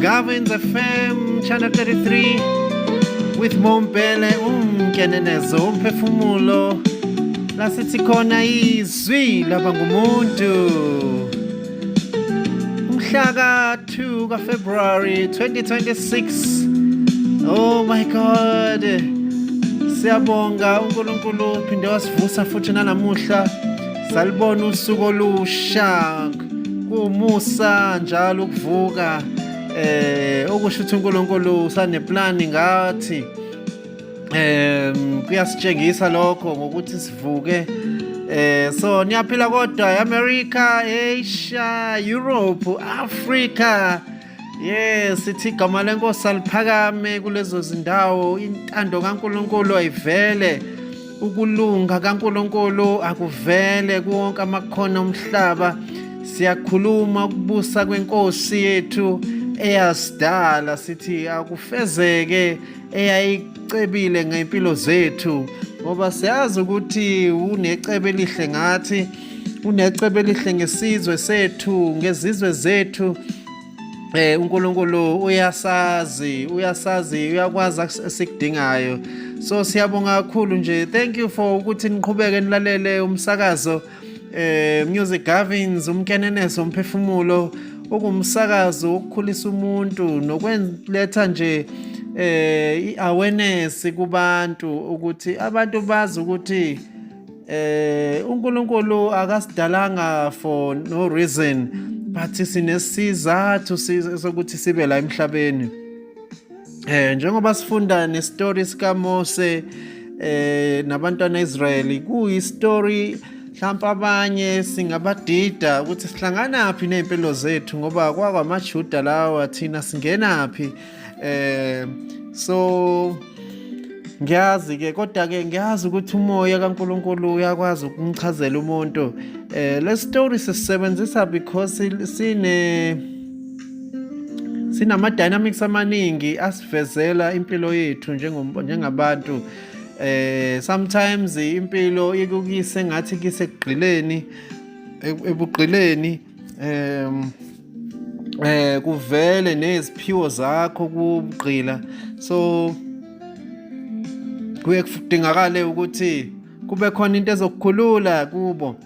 Gavins FM, Channel 33, with Mompele, Kenenezo, Umphefumulo, la sithi khona izwi labangumuntu. Umhlaka 2 kaFebruary 2026. Oh my God. Siyabonga uNkulunkulu phinde wasivusa futhi nanamuhla. Salibona usuku olusha. Kumusa njalo ukuvuka. Okusho ukuthi uNkulunkulu saneplan ngathi kuyasitshengisa lokho ngokuthi sivuke so niyaphila kodwa eAmerica, Asia, Europe, Africa. Yes, sithi igama lenkosi aliphakame kulezo zindawo. Intando kaNkulunkulu ayivele, ukulunga kaNkulunkulu akuvele kuwonke amakhono omhlaba. Siyakhuluma ukubusa kwenkosi yethu eyasidala, sithi akufezeke eyayicebile ngempilo zethu, ngoba siyazi ukuthi unecebo elihle ngathi, unecebo elihle ngesizwe sethu, ngezizwe zethu. uNkulunkulu uyasazi, uyakwazi esikudingayo. So siyabonga kakhulu nje. Thank you for ukuthi niqhubeke nilalele umsakazo Music Gavins, umkenenezo umphefumulo, okumsakazo ukukhulisa umuntu nokwenletha nje i-awareness kubantu, ukuthi abantu bazi ukuthi uNkulunkulu akasidalanga for no reason, but sinesizathu sokuthi sibe la emhlabeni. Njengoba sifunda nestory sikaMose nabantwana Israyeli, kuyistory mhlawumbe abanye singabadida ukuthi sihlangana phi nempilo zethu, ngoba kwakwamaJuda lawa thina singenaphi. So ngiyazi ke, kodwa ke ngiyazi ukuthi umoya kaNkulunkulu uyakwazi ukumchazela umuntu. Le story sisebenzisa because sinama dynamics amaningi asivezela impilo yethu njengabantu. Sometimes impilo ikukise ngathi kisekugqileni, ebugqileni kuvele neziphiwo zakho kubugqila. So kuye kudingakale ukuthi kube khona into ezokukhulula kubo.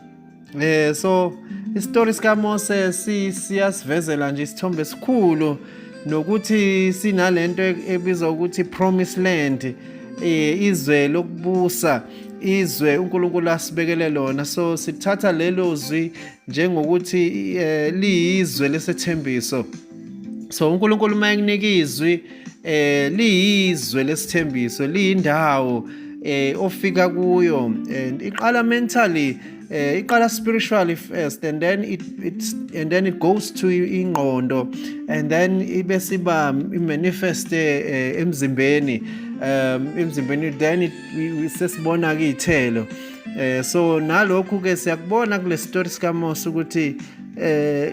So istory sikaMose siyasivezela nje isithombe esikhulu, nokuthi sinalento ebizwa ukuthi promised land, izwe lokubusa, izwe uNkulunkulu asibekele lona. So sithatha lelo zwi njengokuthi liyizwe lesethembiso. So uNkulunkulu mayekunika izwi liyizwe lesithembiso, liyindawo ofika kuyo, and iqala mentally, iqala spiritually first, and then it goes to ingqondo, and then ibe siba manifest emzimbeni, then sesibona ke ithelo. So nalokhu ke siyakubona kule story sikaMose ukuthi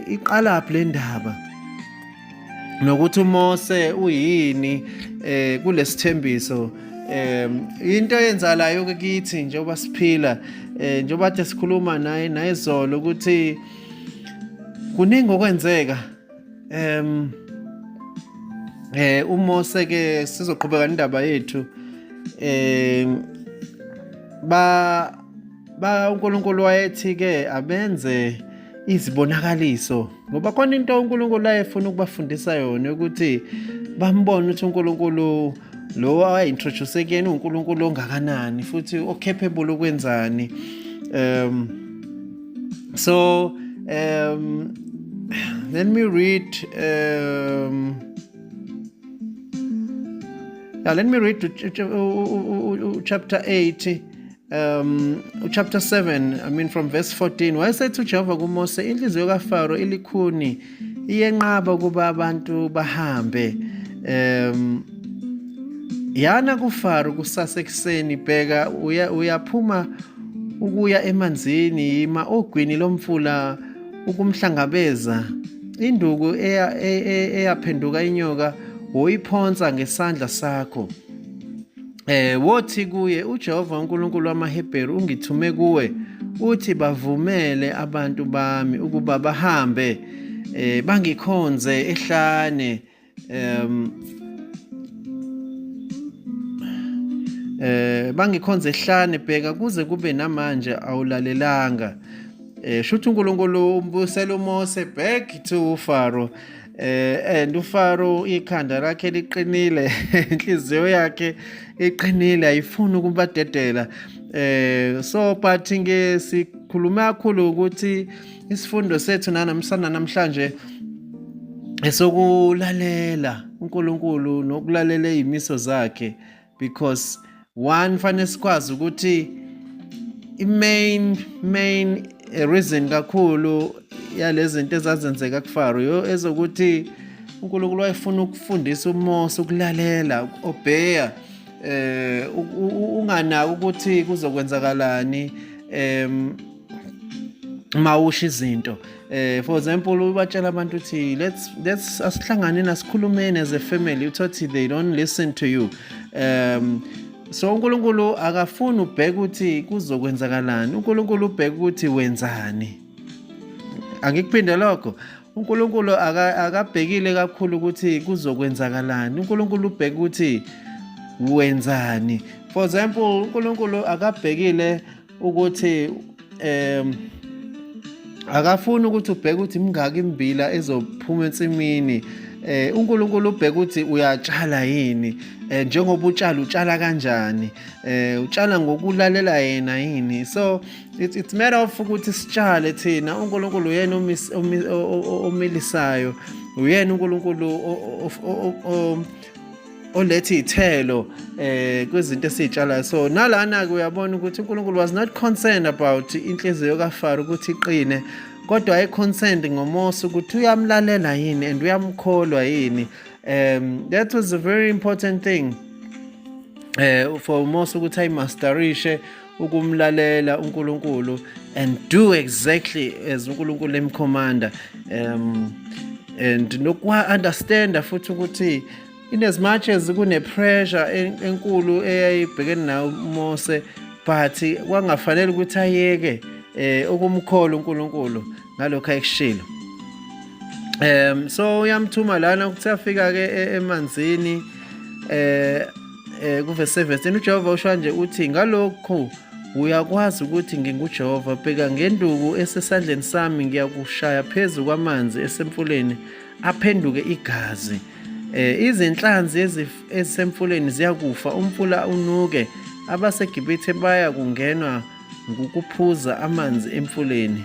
iqala phi le ndaba, nokuthi uMose uyini kulesithembiso. Into eyenzalayo ke kithi njengoba siphila, njengoba kade sikhuluma nayizolo ukuthi kuningi okwenzeka. uMose ke sizoqhubeka indaba yethu. uNkulunkulu wayethi ke abenze izibonakaliso, ngoba khona into uNkulunkulu ayefuna ukubafundisa yona, ukuthi bambone ukuthi uNkulunkulu lo ayintroduce kuyena uNkulunkulu ongakanani futhi ocapable ukwenzani. So let me read chapter 8, chapter 7, I mean from verse 14. Wayesethi uJehova kuMose, inhliziyo kaFaro ilikhuni iyenqaba kuba abantu bahambe. Yana kuFaro kusasa ekuseni, bheka uyaphuma ukuya emanzini, yima ogwini lomfula ukumhlangabeza. Induku eyaphenduka inyoka woyiphonsa ngesandla sakho. Wothi kuye, uJehova uNkulunkulu wamaHebheru ungithume kuwe, uthi bavumele abantu bami ukuba bahambe bangikhonze ehlane bangikhonze ehlane bheka kuze kube namanje awulalelanga. Shuthi uNkulunkulu umbusela uMose back to uFaro. And uFaro ikhanda lakhe liqinile, inhliziyo yakhe iqinile, ayifuni ukubadedela. So but sikhuluma kakhulu ukuthi isifundo sethu namhlanje esokulalela uNkulunkulu nokulalela izimiso zakhe, because one fanele sikwazi ukuthi main reason kakhulu yalezi zinto ezazenzeka kuFaro ezokuthi uNkulunkulu wayefuna ukufundisa uMose ukulalela, ukuobeya, unganaki ukuthi kuzokwenzakalani mawusha izinto. For example, ubatshela abantu ukuthi let's asihlangane nasikhulumeni as a family, uthi they don't listen to you. So uNkulunkulu akafuni ubheke ukuthi kuzokwenzakalani, uNkulunkulu ubheke ukuthi wenzani. Angikuphinde lokho, uNkulunkulu akabhekile kakhulu ukuthi kuzokwenzakalani, uNkulunkulu ubheke ukuthi wenzani. For example, uNkulunkulu akabhekile ukuthi akafuni ukuthi ubheke ukuthi mingaki imbila ezophuma ensimini. uNkulunkulu ubheka ukuthi uyatshala yini, njengoba utshala kanjani, utshala ngokulalela yena yini. So it's matter of ukuthi sitshale thina. uNkulunkulu uyena omilisayo, uyena uNkulunkulu oletha iy'thelo kwezinto esiy'tshalayo. So nalana-ke uyabona ukuthi uNkulunkulu was not concerned about inhliziyo kaFaro ukuthi iqine, kodwa ayi-concerned ngoMose ukuthi uyamlalela yini and uyamkholwa yini. That was a very important thing for Mose ukuthi ayimasterishe ukumlalela uNkulunkulu and do exactly as uNkulunkulu emkhomanda, and nokwa-understanda futhi ukuthi in as much as kune-pressure enkulu eyayibhekene nayo uMose, but kwangafanele ukuthi ayeke ukumkholwa uNkulunkulu ngalokho ayekushilo. So uyamthuma lana ukuthi afika-ke emanzini, kuverse 17 uJehova usho nje uthi, ngalokho uyakwazi ukuthi nginguJehova, bheka ngenduku esesandleni sami ngiyakushaya phezu kwamanzi esemfuleni aphenduke igazi. Izinhlanzi ezisemfuleni ziyakufa, umfula unuke, abaseGibhithe baya kungenwa ngokuphuza amanzi emfuleni,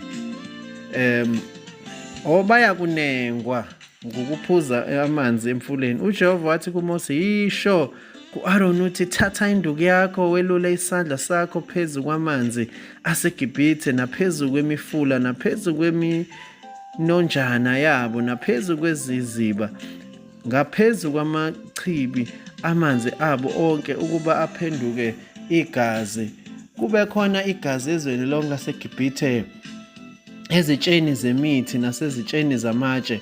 baya kunengwa ngokuphuza amanzi emfuleni. uJehova wathi kuMose, yisho ku-Aroni uthi, thatha induku yakho welule isandla sakho phezu kwamanzi aseGibhithe naphezu kwemifula naphezu kweminonjana yabo naphezu kweziziba ngaphezu kwamachibi amanzi abo onke, ukuba aphenduke igazi. Kube khona igazi ezweni lonke laseGibhithe, ezitsheni zemithi nasezitsheni zamatshe.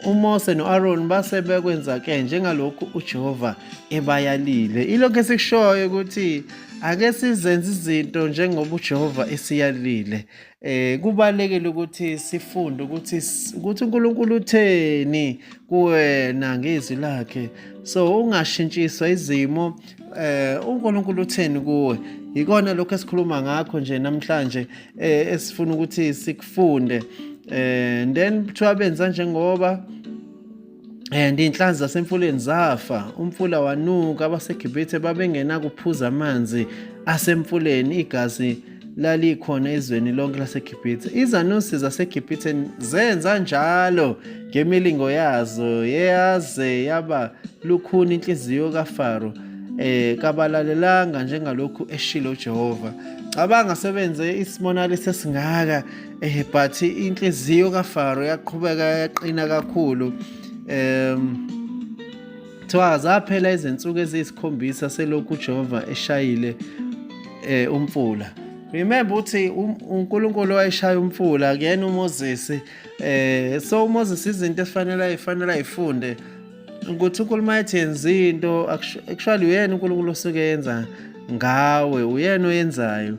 uMose no-Aroni base bekwenza-ke njengalokhu uJehova ebayalile. Ilokhu esikushoyo ukuthi ake sizenze izinto njengoba uJehova esiyalile. Kubalekile ukuthi sifunde ukuthi uNkulunkulu utheni kuwena ngezwi lakhe. So ungashintshiswa izimo, uNkulunkulu utheni kuwe. Yikona lokho esikhuluma ngakho nje namhlanje, esifuna ukuthi sikufunde. Then kuthiwa benza njengoba and iy'nhlanzi zasemfuleni zafa, umfula wanuka, abaseGibhithe babengena kuphuza amanzi asemfuleni, igazi lalikhona ezweni lonke laseGibhithe. Izanuse zaseGibhithe zenza njalo ngemilingo yazo, yaze yaba lukhuni inhliziyo kaFaro, kabalalelanga njengalokhu eshilo uJehova. Cabanga sebenze isibonakaliso esingaka, but inhliziyo kaFaro yaqhubeka yaqina kakhulu. Zaphela izinsuku eziyisikhombisa selokhu uJehova eshayile umfula. Remember ukuthi uNkulunkulu wayeshaya umfula kuyena uMoses. So uMoses izinto efanele ayifunde ukuthi uNkulunkulu athi yenza into, actually uyena uNkulunkulu osuke yenza ngawe, uyena oyenzayo.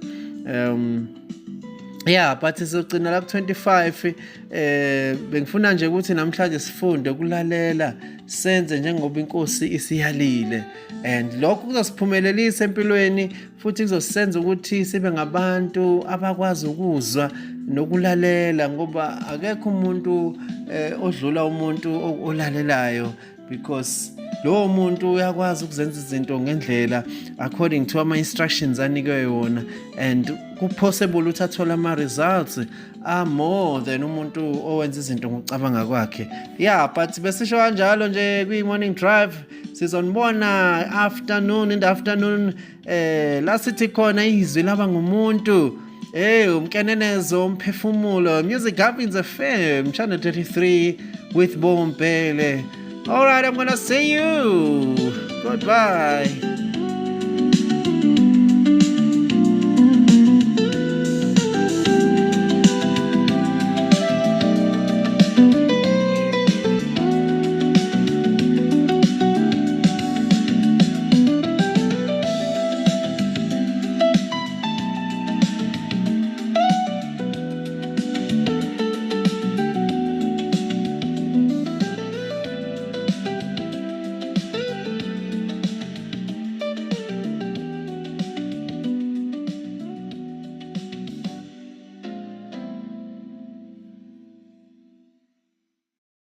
Yeah, but sizogcina la ku-25. Bengifuna nje ukuthi namhlanje sifunde ukulalela, senze njengoba inkosi isiyalile, and lokho kuzosiphumelelisa empilweni futhi kuzosisenza ukuthi sibe ngabantu abakwazi ukuzwa nokulalela, ngoba akekho umuntu odlula umuntu olalelayo, because lowo muntu uyakwazi ukuzenza izinto ngendlela according to ama-instructions anikwe yona, and ku-possible ukuthi athole ama-results more than umuntu owenza izinto ngokucabanga kwakhe. Yeah, but besisho kanjalo nje kwi-morning drive, sizonibona in the afternoon la sithi khona izwi laba ngumuntu, umkenenezo, umphefumulo, Music Happens FM, Channel 33 with Bompele. All right, I'm gonna see you. Goodbye.